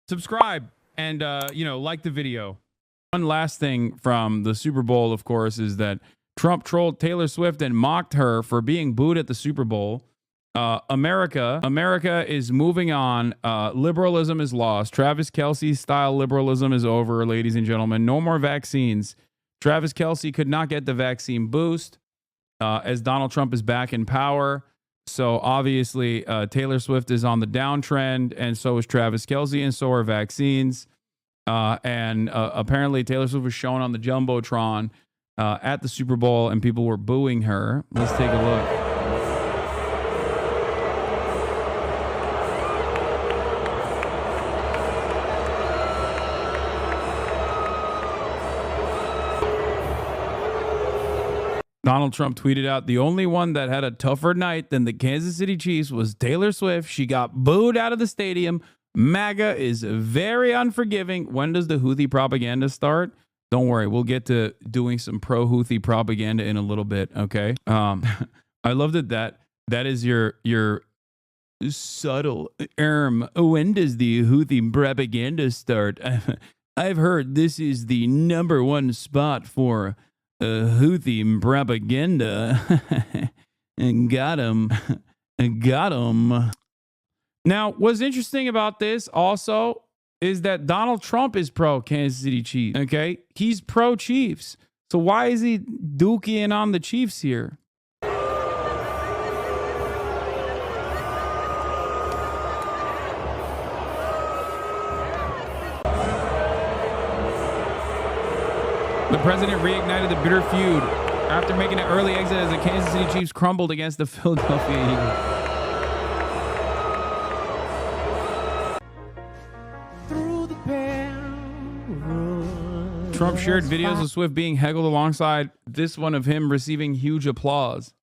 subscribe and like the video. One last thing from the Super Bowl, of course, is that Trump trolled Taylor Swift and mocked her for being booed at the Super Bowl. America is moving on. Liberalism is lost. Travis Kelce style liberalism is over, ladies and gentlemen. No more vaccines. Travis Kelce could not get the vaccine boost as Donald Trump is back in power. So obviously, Taylor Swift is on the downtrend, and so is Travis Kelce, and so are vaccines. And apparently, Taylor Swift was shown on the Jumbotron at the Super Bowl, and people were booing her. Let's take a look. Donald Trump tweeted out, the only one that had a tougher night than the Kansas City Chiefs was Taylor Swift. She got booed out of the stadium. MAGA is very unforgiving. When does the Houthi propaganda start? Don't worry, we'll get to doing some pro-Houthi propaganda in a little bit, okay? I love that is your subtle when does the Houthi propaganda start? I've heard this is the number one spot for Houthi propaganda. Got him. Got him. Now, what's interesting about this also is that Donald Trump is pro Kansas City Chiefs. Okay? He's pro Chiefs. So why is he dookie on the Chiefs here? The president reignited the bitter feud after making an early exit as the Kansas City Chiefs crumbled against the Philadelphia Eagles. Trump shared videos of Swift being heckled alongside this one of him receiving huge applause.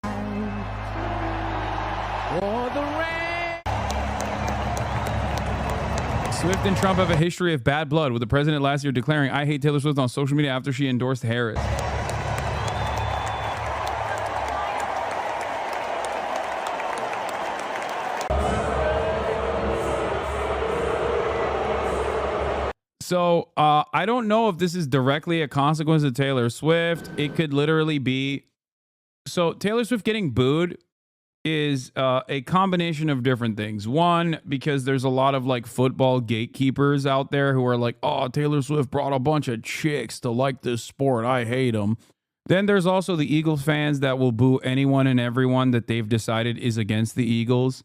Swift and Trump have a history of bad blood, with the president last year declaring, "I hate Taylor Swift" on social media after she endorsed Harris. So I don't know if this is directly a consequence of Taylor Swift. It could literally be. So Taylor Swift getting booed is a combination of different things. One, because there's a lot of like football gatekeepers out there who are like, oh, Taylor Swift brought a bunch of chicks to like this sport. I hate them. Then there's also the Eagles fans that will boo anyone and everyone that they've decided is against the Eagles.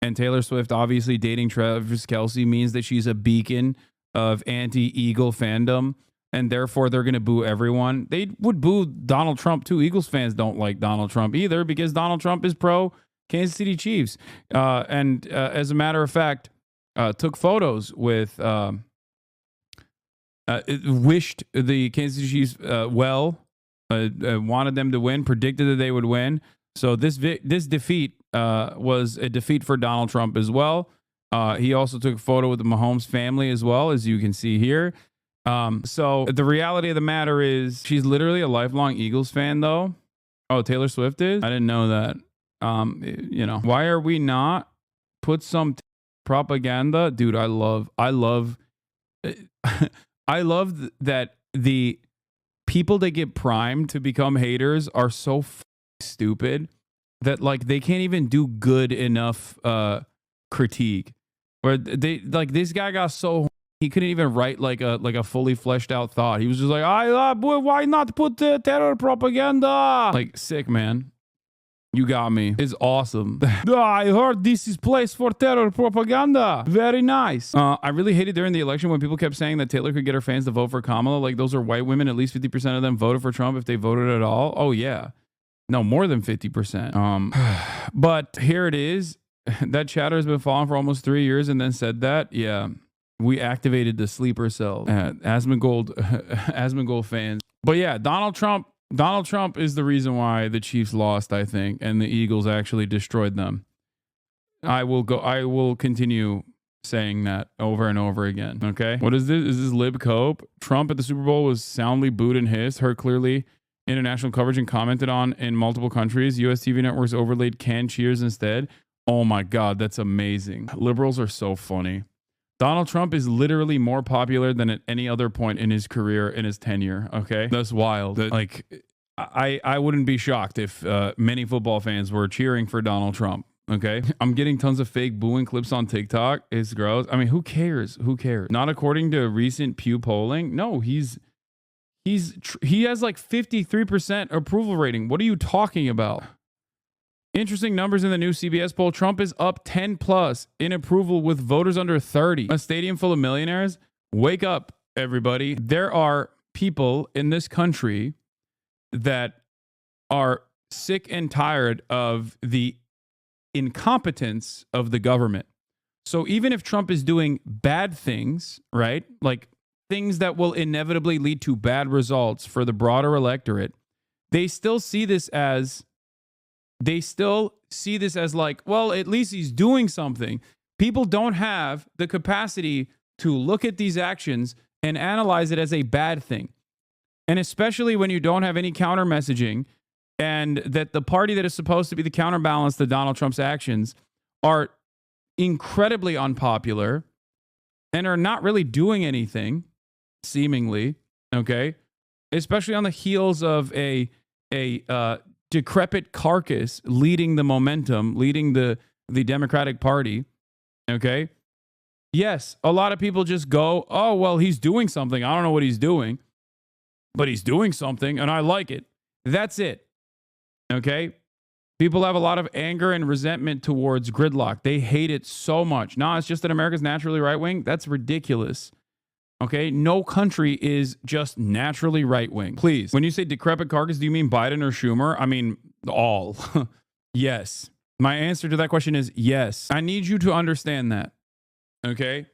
And Taylor Swift obviously dating Travis Kelce means that she's a beacon of anti-Eagle fandom, and therefore they're going to boo everyone. They would boo Donald Trump too. Eagles fans don't like Donald Trump either because Donald Trump is pro Kansas City Chiefs. And as a matter of fact, took photos with, wished the Kansas City Chiefs well, wanted them to win, predicted that they would win. So this defeat was a defeat for Donald Trump as well. He also took a photo with the Mahomes family as well, as you can see here. So the reality of the matter is she's literally a lifelong Eagles fan, though. Oh, Taylor Swift is? I didn't know that. Why are we not put some propaganda? Dude, I love that the people that get primed to become haters are so stupid that like they can't even do good enough critique. Where they like this guy got so he couldn't even write like a fully fleshed out thought. He was just like, why not put terror propaganda? Like, sick, man. You got me. It's awesome. I heard this is place for terror propaganda. Very nice. I really hated during the election when people kept saying that Taylor could get her fans to vote for Kamala. Like, those are white women. At least 50% of them voted for Trump if they voted at all. Oh, yeah. No, more than 50%. But here it is. That chatter has been falling for almost 3 years and then said that. Yeah. We activated the sleeper cell. Asmongold fans. But yeah, Donald Trump is the reason why the Chiefs lost, I think, and the Eagles actually destroyed them. I will continue saying that over and over again. Okay. What is this? Is this Lib Cope? Trump at the Super Bowl was soundly booed and hissed, heard clearly international coverage and commented on in multiple countries. US TV networks overlaid canned cheers instead. Oh my God, that's amazing. Liberals are so funny. Donald Trump is literally more popular than at any other point in his career, in his tenure. Okay. That's wild. Like, I wouldn't be shocked if many football fans were cheering for Donald Trump. Okay. I'm getting tons of fake booing clips on TikTok. It's gross. I mean, who cares? Who cares? Not according to recent Pew polling. No, he has like 53% approval rating. What are you talking about? Interesting numbers in the new CBS poll. Trump is up 10 plus in approval with voters under 30. A stadium full of millionaires? Wake up, everybody. There are people in this country that are sick and tired of the incompetence of the government. So even if Trump is doing bad things, right? Like things that will inevitably lead to bad results for the broader electorate, they still see this as like, well, at least he's doing something. People don't have the capacity to look at these actions and analyze it as a bad thing. And especially when you don't have any counter messaging, and that the party that is supposed to be the counterbalance to Donald Trump's actions are incredibly unpopular and are not really doing anything, seemingly, okay? Especially on the heels of a decrepit carcass leading the momentum, leading the Democratic Party, okay? Yes, a lot of people just go, oh, well, he's doing something. I don't know what he's doing, but he's doing something, and I like it. That's it, okay? People have a lot of anger and resentment towards gridlock. They hate it so much. No, it's just that America's naturally right-wing. That's ridiculous. Okay, no country is just naturally right-wing. Please, when you say decrepit carcass, do you mean Biden or Schumer? I mean, all. Yes. My answer to that question is yes. I need you to understand that. Okay?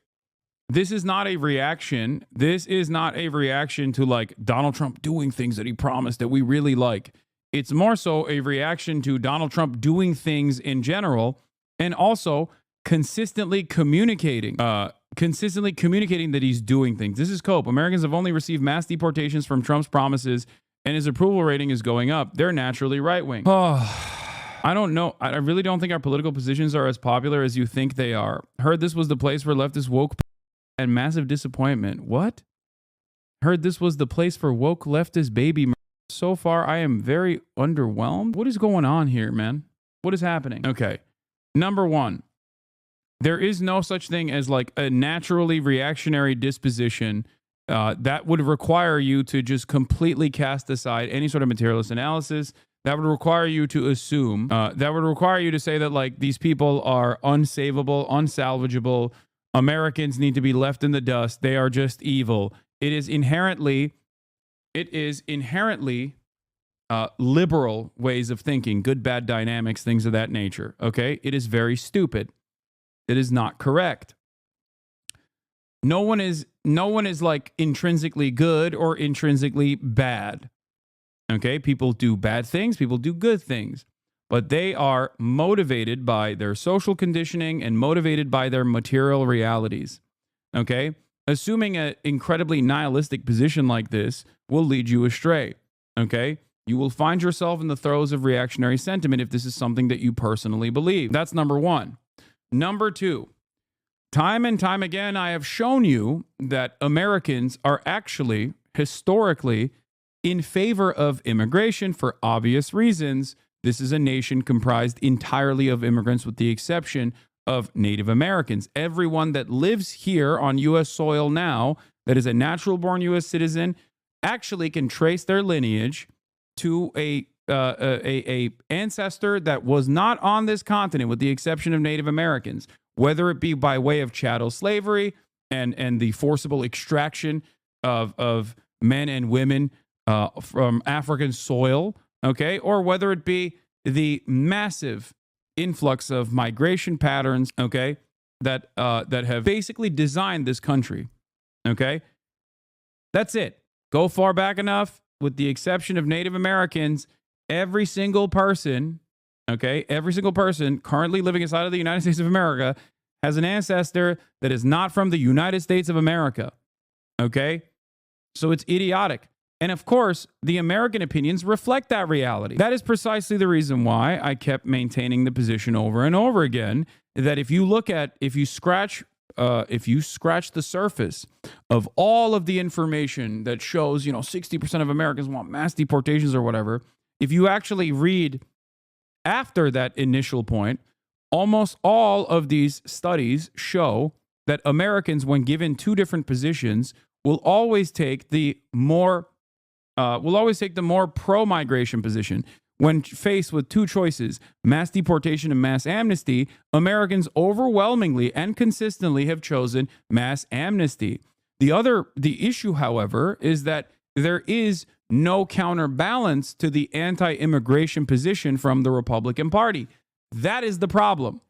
This is not a reaction. This is not a reaction to like Donald Trump doing things that he promised that we really like. It's more so a reaction to Donald Trump doing things in general and also consistently communicating that he's doing things. This is cope. Americans have only received mass deportations from Trump's promises, and his approval rating is going up. They're naturally right-wing. I don't know. I really don't think our political positions are as popular as you think they are. Heard this was the place where leftists woke and massive disappointment. What? Heard this was the place for woke leftist baby murder. So far, I am very underwhelmed. What is going on here, man? What is happening? Okay. Number one, there is no such thing as like a naturally reactionary disposition that would require you to just completely cast aside any sort of materialist analysis. That would require you to assume, that would require you to say that like these people are unsavable, unsalvageable. Americans need to be left in the dust. They are just evil. It is inherently liberal ways of thinking, good, bad dynamics, things of that nature. Okay. It is very stupid. It is not correct. No one is like intrinsically good or intrinsically bad. Okay. People do bad things. People do good things, but they are motivated by their social conditioning and motivated by their material realities. Okay. Assuming an incredibly nihilistic position like this will lead you astray. Okay. You will find yourself in the throes of reactionary sentiment if this is something that you personally believe. That's number one. Number two, time and time again, I have shown you that Americans are actually historically in favor of immigration for obvious reasons. This is a nation comprised entirely of immigrants with the exception of Native Americans. Everyone that lives here on U.S. soil now that is a natural-born U.S. citizen actually can trace their lineage to a ancestor that was not on this continent with the exception of Native Americans, whether it be by way of chattel slavery and the forcible extraction of men and women from African soil, okay, or whether it be the massive influx of migration patterns, okay, that have basically designed this country, okay? That's it. Go far back enough, with the exception of Native Americans, every single person, okay, every single person currently living inside of the United States of America has an ancestor that is not from the United States of America, okay? So it's idiotic. And of course, the American opinions reflect that reality. That is precisely the reason why I kept maintaining the position over and over again, that if you scratch scratch the surface of all of the information that shows, 60% of Americans want mass deportations or whatever, if you actually read after that initial point, almost all of these studies show that Americans, when given two different positions, will always take the more pro-migration position. When faced with two choices, mass deportation and mass amnesty, Americans overwhelmingly and consistently have chosen mass amnesty. The issue, however, is that there is no counterbalance to the anti-immigration position from the Republican Party. That is the problem.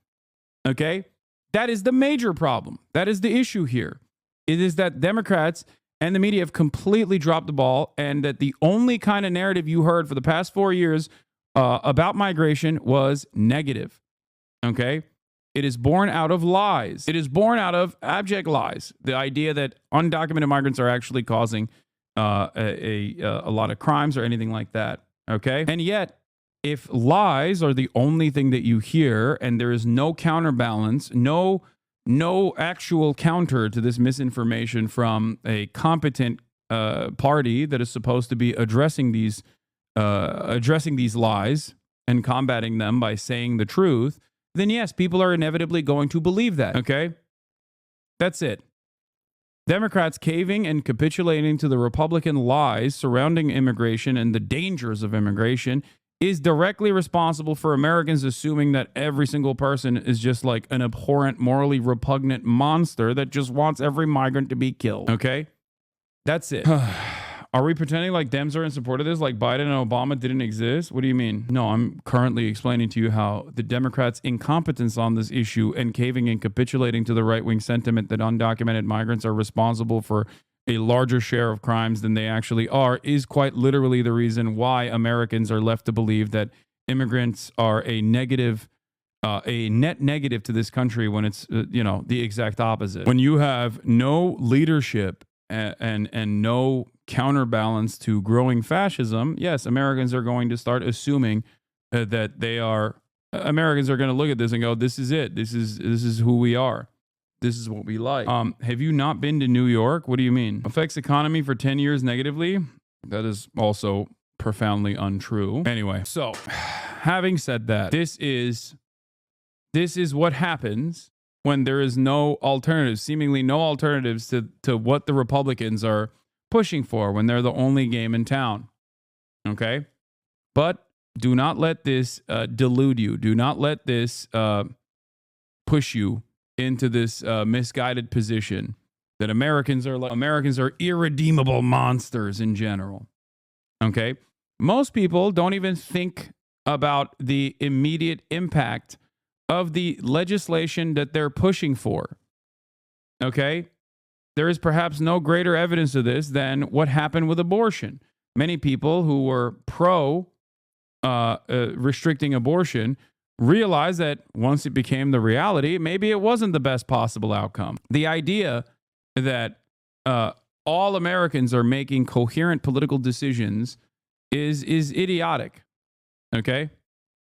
Okay? That is the major problem. That is the issue here. It is that Democrats and the media have completely dropped the ball, and that the only kind of narrative you heard for the past 4 years about migration was negative. Okay? It is born out of lies. It is born out of abject lies. The idea that undocumented migrants are actually causing a lot of crimes or anything like that. Okay? And yet, if lies are the only thing that you hear and there is no counterbalance, no actual counter to this misinformation from a competent party that is supposed to be addressing these lies and combating them by saying the truth, then yes, people are inevitably going to believe that. Okay? That's it. Democrats caving and capitulating to the Republican lies surrounding immigration and the dangers of immigration is directly responsible for Americans assuming that every single person is just like an abhorrent, morally repugnant monster that just wants every migrant to be killed. Okay? That's it. Are we pretending like Dems are in support of this, like Biden and Obama didn't exist? What do you mean? No, I'm currently explaining to you how the Democrats' incompetence on this issue and caving and capitulating to the right-wing sentiment that undocumented migrants are responsible for a larger share of crimes than they actually are is quite literally the reason why Americans are left to believe that immigrants are a negative, a net negative to this country, when it's, the exact opposite. When you have no leadership and no counterbalance to growing fascism, yes, Americans are going to start assuming that Americans are going to look at this and go, this is it. This is who we are. This is what we like. Have you not been to New York? What do you mean? Affects economy for 10 years negatively? That is also profoundly untrue. Anyway, so having said that, this is what happens when there is no alternatives, seemingly no alternatives to what the Republicans are pushing for, when they're the only game in town. Okay? But do not let this delude you. Do not let this push you into this misguided position that Americans are irredeemable monsters in general. Okay? Most people don't even think about the immediate impact of the legislation that they're pushing for. Okay? There is perhaps no greater evidence of this than what happened with abortion. Many people who were pro restricting abortion realized that once it became the reality, maybe it wasn't the best possible outcome. The idea that all Americans are making coherent political decisions is idiotic. Okay?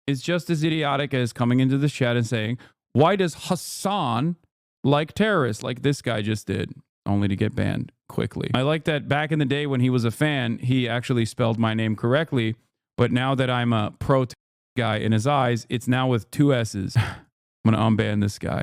It's just as idiotic as coming into this chat and saying, why does Hasan like terrorists like this guy just did, only to get banned quickly? I like that back in the day when he was a fan, he actually spelled my name correctly, but now that I'm a pro guy in his eyes, it's now with two S's. I'm going to unban this guy.